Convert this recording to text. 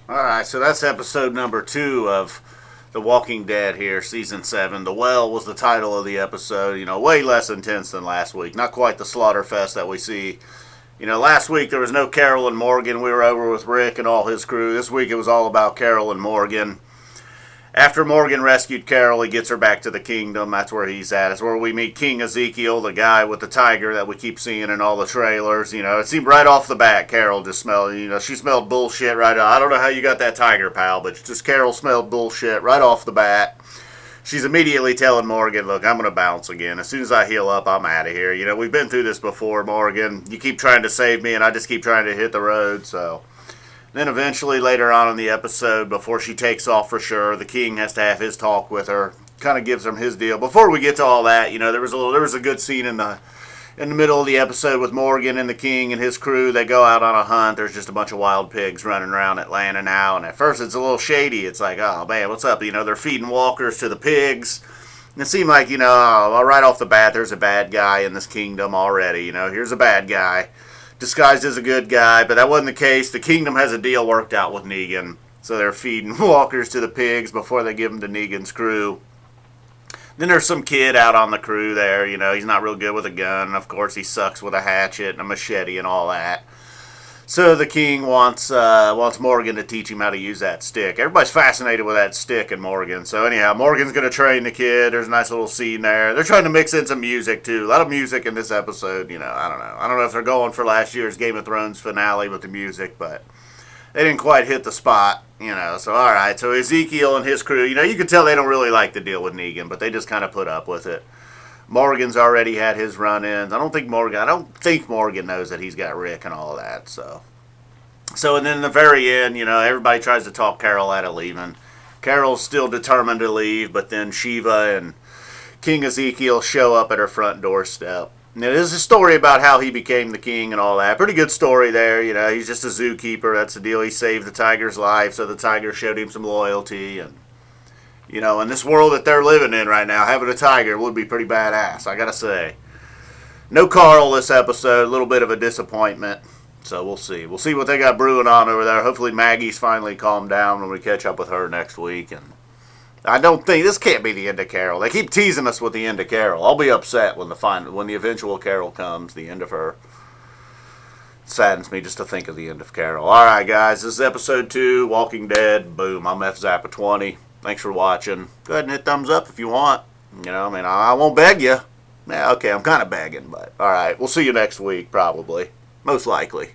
Alright, so that's episode number 2 of The Walking Dead here, season 7. The Well was the title of the episode. Way less intense than last week. Not quite the slaughter fest that we see. Last week there was no Carol and Morgan. We were over with Rick and all his crew. This week it was all about Carol and Morgan. After Morgan rescued Carol, he gets her back to the kingdom. That's where he's at. It's where we meet King Ezekiel, the guy with the tiger that we keep seeing in all the trailers. It seemed right off the bat, Carol just smelled, she smelled bullshit right off. I don't know how you got that tiger, pal, but just Carol smelled bullshit right off the bat. She's immediately telling Morgan, look, I'm going to bounce again. As soon as I heal up, I'm out of here. We've been through this before, Morgan. You keep trying to save me, and I just keep trying to hit the road, so... Then eventually, later on in the episode, before she takes off for sure, the king has to have his talk with her. Kind of gives him his deal. Before we get to all that, there was a good scene in the middle of the episode with Morgan and the king and his crew. They go out on a hunt. There's just a bunch of wild pigs running around Atlanta now. And at first, it's a little shady. It's like, oh man, what's up? They're feeding walkers to the pigs. And it seemed like, right off the bat, there's a bad guy in this kingdom already. Here's a bad guy disguised as a good guy, but that wasn't the case. The kingdom has a deal worked out with Negan, so they're feeding walkers to the pigs before they give them to Negan's crew. Then there's some kid out on the crew there, he's not real good with a gun, and of course he sucks with a hatchet and a machete and all that. So the king wants Morgan to teach him how to use that stick. Everybody's fascinated with that stick and Morgan. So anyhow, Morgan's going to train the kid. There's a nice little scene there. They're trying to mix in some music too. A lot of music in this episode. I don't know. I don't know if they're going for last year's Game of Thrones finale with the music, but they didn't quite hit the spot. So all right. So Ezekiel and his crew, you can tell they don't really like to deal with Negan, but they just kind of put up with it. Morgan's already had his run-ins. I don't think Morgan knows that he's got Rick and all that. So and then in the very end, everybody tries to talk Carol out of leaving. Carol's still determined to leave, but then Shiva and King Ezekiel show up at her front doorstep. And it is a story about how he became the king and all that. Pretty good story there. He's just a zookeeper. That's the deal. He saved the tiger's life, so the tiger showed him some loyalty. And in this world that they're living in right now, having a tiger would be pretty badass, I gotta say. No Carl this episode, a little bit of a disappointment. So we'll see. We'll see what they got brewing on over there. Hopefully Maggie's finally calmed down when we catch up with her next week. And I don't think, this can't be the end of Carol. They keep teasing us with the end of Carol. I'll be upset when the eventual Carol comes, the end of her. It saddens me just to think of the end of Carol. Alright guys, this is episode 2, Walking Dead. Boom, I'm F Zappa 20. Thanks for watching. Go ahead and hit thumbs up if you want. I won't beg you. Yeah, okay, I'm kind of begging, but alright. We'll see you next week, probably. Most likely.